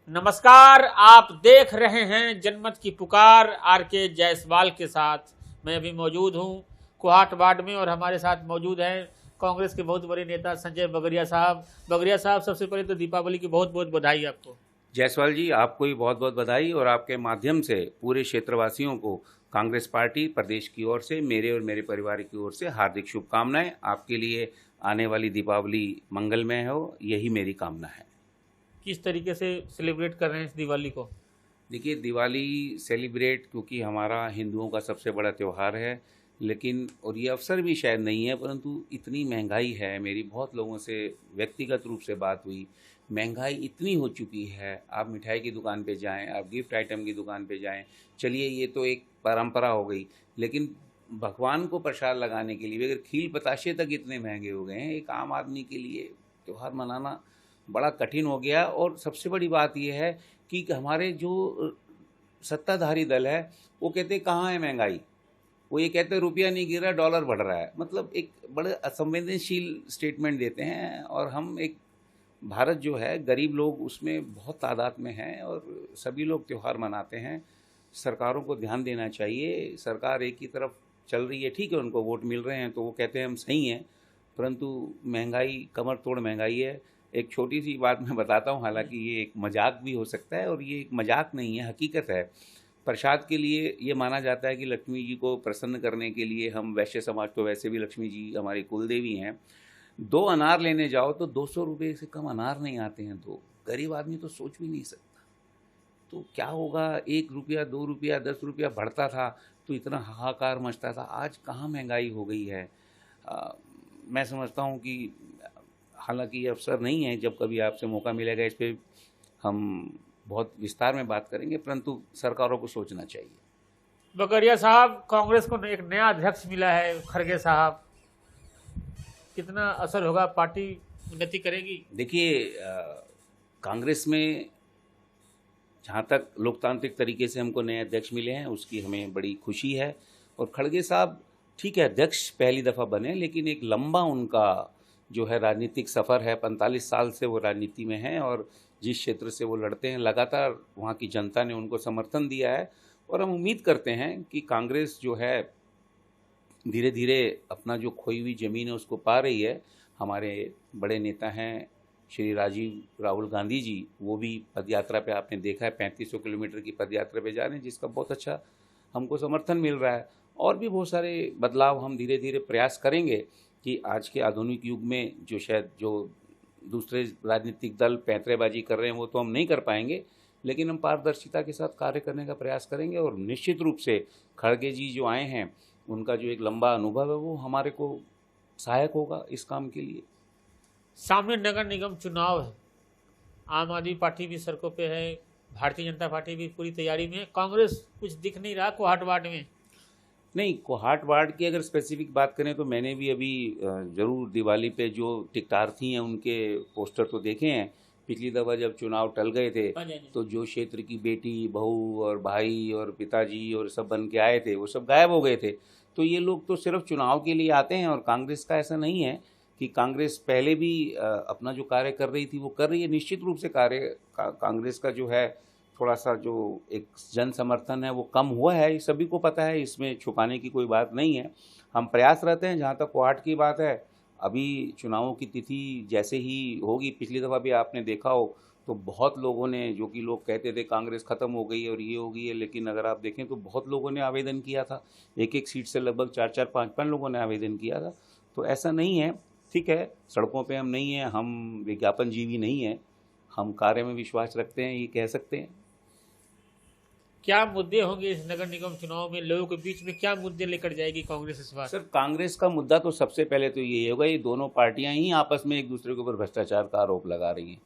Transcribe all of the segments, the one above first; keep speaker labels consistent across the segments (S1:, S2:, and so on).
S1: नमस्कार, आप देख रहे हैं जनमत की पुकार आर.के. जायसवाल के साथ। मैं अभी मौजूद हूं कोहाट वार्ड में और हमारे साथ मौजूद हैं कांग्रेस के बहुत बड़े नेता संजय बगरिया साहब। बगरिया साहब, सबसे पहले तो दीपावली की बहुत बहुत बधाई आपको।
S2: जायसवाल जी, आपको भी बहुत बहुत बधाई और आपके माध्यम से पूरे क्षेत्रवासियों को कांग्रेस पार्टी प्रदेश की ओर से, मेरे और मेरे परिवार की ओर से हार्दिक शुभकामनाएं। आपके लिए आने वाली दीपावली मंगलमय हो, यही मेरी कामना है।
S1: किस तरीके से सेलिब्रेट कर रहे हैं इस दिवाली को?
S2: देखिए, दिवाली सेलिब्रेट क्योंकि हमारा हिंदुओं का सबसे बड़ा त्यौहार है, लेकिन और ये अवसर भी शायद नहीं है, परंतु इतनी महंगाई है। मेरी बहुत लोगों से व्यक्तिगत रूप से बात हुई, महंगाई इतनी हो चुकी है। आप मिठाई की दुकान पे जाएं, आप गिफ्ट आइटम की दुकान पे जाएं, चलिए ये तो एक परंपरा हो गई, लेकिन भगवान को प्रसाद लगाने के लिए भी अगर खील बताशे तक इतने महंगे हो गए हैं, एक आम आदमी के लिए त्यौहार मनाना बड़ा कठिन हो गया। और सबसे बड़ी बात यह है कि हमारे जो सत्ताधारी दल है वो कहते हैं कहाँ है महंगाई, वो ये कहते हैं रुपया नहीं गिर रहा, डॉलर बढ़ रहा है। मतलब एक बड़े असंवेदनशील स्टेटमेंट देते हैं। और हम एक भारत जो है, गरीब लोग उसमें बहुत तादाद में हैं और सभी लोग त्यौहार मनाते हैं। सरकारों को ध्यान देना चाहिए। सरकार एक ही तरफ चल रही है, ठीक है, उनको वोट मिल रहे हैं तो वो कहते हैं हम सही हैं, परंतु महंगाई कमर तोड़ महंगाई है। एक छोटी सी बात मैं बताता हूँ, हालांकि ये एक मजाक भी हो सकता है और ये एक मजाक नहीं है, हकीकत है। प्रसाद के लिए ये माना जाता है कि लक्ष्मी जी को प्रसन्न करने के लिए हम वैश्य समाज, तो वैसे भी लक्ष्मी जी हमारी कुलदेवी हैं। 2 अनार लेने जाओ तो 200 रुपये से कम अनार नहीं आते हैं। तो गरीब आदमी तो सोच भी नहीं सकता। तो क्या होगा, 1 रुपया 2 रुपया 10 रुपया बढ़ता था तो इतना हाहाकार मचता था। आज कहाँ महंगाई हो गई है। मैं समझता हूँ कि हालांकि ये अवसर नहीं है, जब कभी आपसे मौका मिलेगा इस पर हम बहुत विस्तार में बात करेंगे, परंतु सरकारों को सोचना चाहिए।
S1: बगरिया साहब, कांग्रेस को एक नया अध्यक्ष मिला है, खड़गे साहब, कितना असर होगा? पार्टी उन्नति करेगी?
S2: देखिए, कांग्रेस में जहाँ तक लोकतांत्रिक तरीके से हमको नए अध्यक्ष मिले हैं उसकी हमें बड़ी खुशी है। और खड़गे साहब ठीक है, अध्यक्ष पहली दफ़ा बने, लेकिन एक लंबा उनका जो है राजनीतिक सफ़र है। 45 साल से वो राजनीति में हैं और जिस क्षेत्र से वो लड़ते हैं लगातार वहाँ की जनता ने उनको समर्थन दिया है। और हम उम्मीद करते हैं कि कांग्रेस जो है धीरे धीरे अपना जो खोई हुई ज़मीन है उसको पा रही है। हमारे बड़े नेता हैं श्री राहुल गांधी जी, वो भी पदयात्रा पे आपने देखा है 3500 किलोमीटर की पदयात्रा पे जा रहे हैं, जिसका बहुत अच्छा हमको समर्थन मिल रहा है। और भी बहुत सारे बदलाव हम धीरे धीरे प्रयास करेंगे कि आज के आधुनिक युग में जो शायद जो दूसरे राजनीतिक दल पैंतरेबाजी कर रहे हैं वो तो हम नहीं कर पाएंगे, लेकिन हम पारदर्शिता के साथ कार्य करने का प्रयास करेंगे। और निश्चित रूप से खड़गे जी जो आए हैं उनका जो एक लंबा अनुभव है वो हमारे को सहायक होगा इस काम के लिए।
S1: सामने नगर निगम चुनाव है, आम आदमी पार्टी भी सड़कों पे है, भारतीय जनता पार्टी भी पूरी तैयारी में है। कांग्रेस कुछ दिख नहीं रहा कोहाट वार्ड में।
S2: नहीं, कोहाट वार्ड की अगर स्पेसिफिक बात करें तो मैंने भी अभी ज़रूर दिवाली पे जो टिकटार्थी हैं उनके पोस्टर तो देखे हैं। पिछली दफ़ा जब चुनाव टल गए थे तो जो क्षेत्र की बेटी, बहू और भाई और पिताजी और सब बन के आए थे वो सब गायब हो गए थे। तो ये लोग तो सिर्फ चुनाव के लिए आते हैं। और कांग्रेस का ऐसा नहीं है कि कांग्रेस पहले भी अपना जो कार्य कर रही थी वो कर रही है। निश्चित रूप से कार्य कांग्रेस का जो है थोड़ा सा जो एक जन समर्थन है वो कम हुआ है, ये सभी को पता है, इसमें छुपाने की कोई बात नहीं है। हम प्रयासरत हैं। जहाँ तक कोहाट की बात है, अभी चुनावों की तिथि जैसे ही होगी, पिछली दफ़ा भी आपने देखा हो तो बहुत लोगों ने, जो कि लोग कहते थे कांग्रेस ख़त्म हो गई है और ये हो गई है, लेकिन अगर आप देखें तो बहुत लोगों ने आवेदन किया था। एक एक सीट से लगभग 4-4, 5-5 लोगों ने आवेदन किया था। तो ऐसा नहीं है। ठीक है, सड़कों पे हम नहीं हैं, हम विज्ञापन जीवी नहीं हैं, हम कार्य में विश्वास रखते हैं, ये कह सकते हैं।
S1: क्या मुद्दे होंगे इस नगर निगम चुनाव में? लोगों के बीच में क्या मुद्दे लेकर जाएगी कांग्रेस इस बार?
S2: सर, कांग्रेस का मुद्दा तो सबसे पहले तो ये होगा, ये दोनों पार्टियां ही आपस में एक दूसरे के ऊपर भ्रष्टाचार का आरोप लगा रही हैं।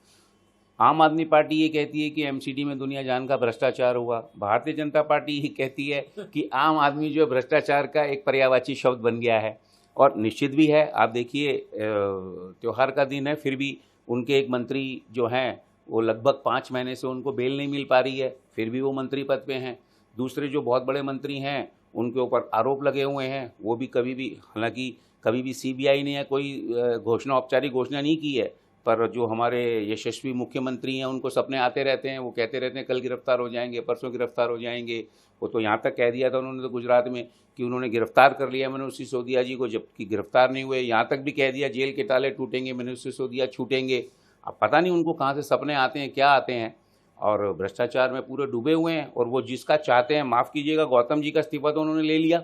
S2: आम आदमी पार्टी ये कहती है कि एमसीडी में दुनिया जान का भ्रष्टाचार हुआ। भारतीय जनता पार्टी ये कहती है कि आम आदमी जो भ्रष्टाचार का एक पर्यायवाची शब्द बन गया है। और निश्चित भी है। आप देखिए, त्यौहार का दिन है, फिर भी उनके एक मंत्री जो हैं वो लगभग 5 महीने से उनको बेल नहीं मिल पा रही है, फिर भी वो मंत्री पद पे हैं। दूसरे जो बहुत बड़े मंत्री हैं उनके ऊपर आरोप लगे हुए हैं, वो भी कभी भी, हालांकि कभी भी सीबीआई ने कोई घोषणा, औपचारिक घोषणा नहीं की है, पर जो हमारे यशस्वी मुख्यमंत्री हैं उनको सपने आते रहते हैं, वो कहते रहते हैं कल गिरफ्तार हो जाएंगे, परसों गिरफ्तार हो जाएंगे। वो तो यहाँ तक कह दिया था उन्होंने तो गुजरात में कि उन्होंने गिरफ्तार कर लिया मनोज सिसोदिया जी को, जबकि गिरफ्तार नहीं हुए। यहाँ तक भी कह दिया जेल के ताले टूटेंगे, मनोज सिसोदिया छूटेंगे। अब पता नहीं उनको कहाँ से सपने आते हैं, क्या आते हैं, और भ्रष्टाचार में पूरे डूबे हुए हैं। और वो जिसका चाहते हैं, माफ़ कीजिएगा, गौतम जी का इस्तीफा तो उन्होंने ले लिया,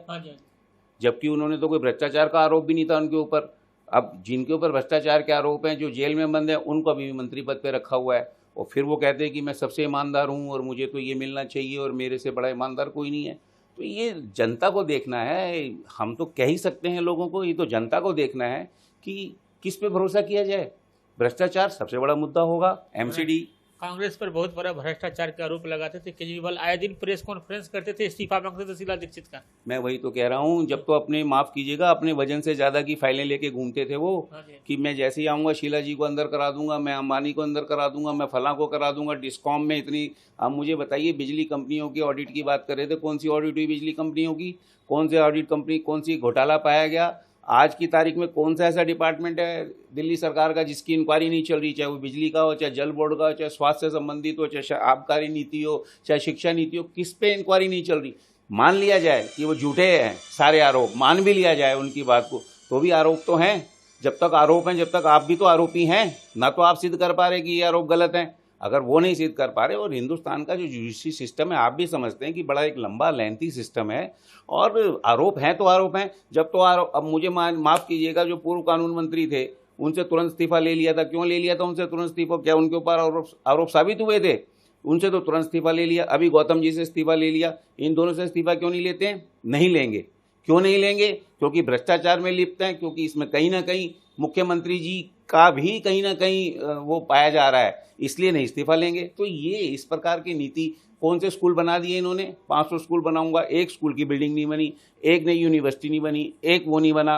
S2: जबकि उन्होंने तो कोई भ्रष्टाचार का आरोप भी नहीं था उनके ऊपर। अब जिनके ऊपर भ्रष्टाचार के आरोप हैं, जो जेल में बंद है, उनको अभी भी मंत्री पद पे रखा हुआ है। और फिर वो कहते हैं कि मैं सबसे ईमानदार हूँ और मुझे तो ये मिलना चाहिए और मेरे से बड़ा ईमानदार कोई नहीं है। तो ये जनता को देखना है, हम तो कह ही सकते हैं लोगों को, ये तो जनता को देखना है कि किस पे भरोसा किया जाए। भ्रष्टाचार सबसे बड़ा मुद्दा होगा। एमसीडी
S1: कांग्रेस पर बहुत बड़ा भ्रष्टाचार के आरोप लगाते थे, केजरीवाल आए दिन प्रेस कॉन्फ्रेंस करते थे, इस्तीफा मांगते थे शीला दीक्षित का।
S2: मैं वही तो कह रहा हूँ, जब तो अपने, माफ़ कीजिएगा, अपने वजन से ज़्यादा की फाइलें लेके घूमते थे वो, कि मैं जैसे ही आऊँगा शीला जी को अंदर करा दूंगा, मैं अंबानी को अंदर करा दूंगा, मैं फलां को करा दूंगा, डिस्कॉम में इतनी। अब मुझे बताइए, बिजली कंपनियों की ऑडिट की बात कर रहे थे, कौन सी ऑडिट हुई बिजली कंपनियों की? कौन से ऑडिट कंपनी, कौन सी घोटाला पाया गया? आज की तारीख में कौन सा ऐसा डिपार्टमेंट है दिल्ली सरकार का जिसकी इंक्वायरी नहीं चल रही? चाहे वो बिजली का हो, चाहे जल बोर्ड का हो, चाहे स्वास्थ्य से संबंधित हो, चाहे आबकारी नीति हो, चाहे शिक्षा नीति हो, किस पे इंक्वायरी नहीं चल रही? मान लिया जाए कि वो झूठे हैं सारे आरोप, मान भी लिया जाए उनकी बात को, तो भी आरोप तो हैं। जब तक आरोप हैं, जब तक आप भी तो आरोपी हैं ना, तो आप सिद्ध कर पा रहे कि ये आरोप गलत हैं। अगर वो नहीं सिद्ध कर पा रहे, और हिंदुस्तान का जो जुडिशरी सिस्टम है, आप भी समझते हैं कि बड़ा एक लंबा लेंथी सिस्टम है, और आरोप हैं तो आरोप हैं। जब तो आरोप, अब मुझे माफ़ कीजिएगा, जो पूर्व कानून मंत्री थे उनसे तुरंत इस्तीफा ले लिया था। क्यों ले लिया था उनसे तुरंत इस्तीफा? क्या उनके ऊपर आरोप साबित हुए थे? उनसे तो तुरंत इस्तीफा ले लिया। अभी गौतम जी से इस्तीफा ले लिया। इन दोनों से इस्तीफा क्यों नहीं लेते हैं? नहीं लेंगे। क्यों नहीं लेंगे? क्योंकि भ्रष्टाचार में लिप्त हैं, क्योंकि इसमें कहीं ना कहीं मुख्यमंत्री जी का भी कहीं ना कहीं वो पाया जा रहा है, इसलिए नहीं इस्तीफा लेंगे। तो ये इस प्रकार की नीति, कौन से स्कूल बना दिए इन्होंने? 500 स्कूल बनाऊंगा, एक स्कूल की बिल्डिंग नहीं बनी, एक नई यूनिवर्सिटी नहीं बनी, एक वो नहीं बना,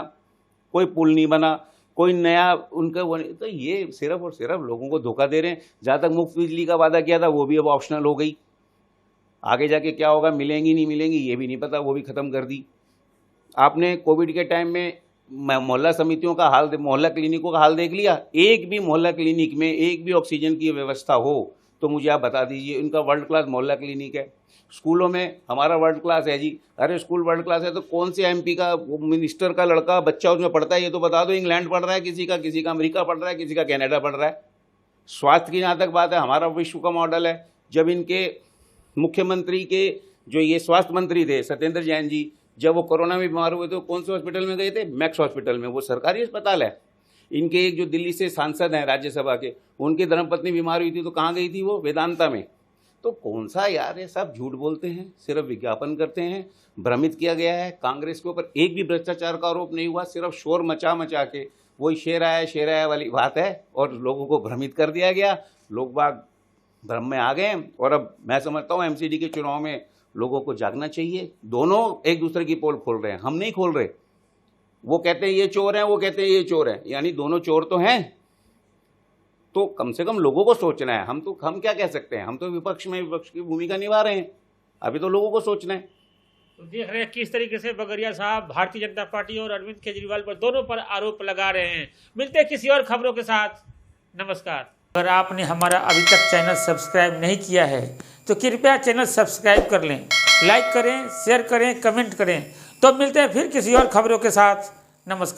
S2: कोई पुल नहीं बना, कोई नया उनका वो नहीं। तो ये सिर्फ और सिर्फ लोगों को धोखा दे रहे हैं। जहाँ तक मुफ्त बिजली का वादा किया था, वो भी अब ऑप्शनल हो गई। आगे जाके क्या होगा, मिलेंगी नहीं मिलेंगी ये भी नहीं पता, वो भी ख़त्म कर दी। आपने कोविड के टाइम में मोहल्ला समितियों का हाल, मोहल्ला क्लिनिकों का हाल देख लिया? एक भी मोहल्ला क्लिनिक में एक भी ऑक्सीजन की व्यवस्था हो तो मुझे आप बता दीजिए। इनका वर्ल्ड क्लास मोहल्ला क्लिनिक है। स्कूलों में हमारा वर्ल्ड क्लास है जी। अरे स्कूल वर्ल्ड क्लास है तो कौन से एमपी का, मिनिस्टर का लड़का बच्चा उसमें पढ़ता है? ये तो बता दो। इंग्लैंड पढ़ रहा है किसी का अमेरिका पढ़ रहा है, किसी का कनाडा पढ़ रहा है। स्वास्थ्य की जहाँ तक बात है, हमारा विश्व का मॉडल है। जब इनके मुख्यमंत्री के जो ये स्वास्थ्य मंत्री थे सत्येंद्र जैन जी, जब वो कोरोना में बीमार हुए तो कौन से हॉस्पिटल में गए थे? मैक्स हॉस्पिटल में। वो सरकारी अस्पताल है। इनके एक जो दिल्ली से सांसद हैं राज्यसभा के, उनकी धर्मपत्नी बीमार हुई थी तो कहाँ गई थी वो? वेदांता में। तो कौन सा यार, ये सब झूठ बोलते हैं, सिर्फ विज्ञापन करते हैं। भ्रमित किया गया है। कांग्रेस के ऊपर एक भी भ्रष्टाचार का आरोप नहीं हुआ, सिर्फ शोर मचा मचा के वही शेर आया वाली बात है, और लोगों को भ्रमित कर दिया गया। लोग बाग भ्रम में आ गए। और अब मैं समझता हूँ एमसीडी के चुनाव में लोगों को जागना चाहिए। दोनों एक दूसरे की पोल खोल रहे हैं, हम नहीं खोल रहे। वो कहते हैं ये चोर हैं, वो कहते हैं ये चोर हैं, यानी दोनों चोर तो हैं। तो कम से कम लोगों को सोचना है। हम क्या कह सकते हैं? हम तो विपक्ष में विपक्ष की भूमिका निभा रहे हैं। अभी तो लोगों को सोचना है।
S1: तो देख रहे हैं किस तरीके से बगरिया साहब भारतीय जनता पार्टी और अरविंद केजरीवाल पर, दोनों पर आरोप लगा रहे हैं। मिलते हैं किसी और खबरों के साथ। नमस्कार। अगर आपने हमारा अभी तक चैनल सब्सक्राइब नहीं किया है तो कृपया चैनल सब्सक्राइब कर लें, लाइक करें, शेयर करें, कमेंट करें। तो मिलते हैं फिर किसी और खबरों के साथ। नमस्कार।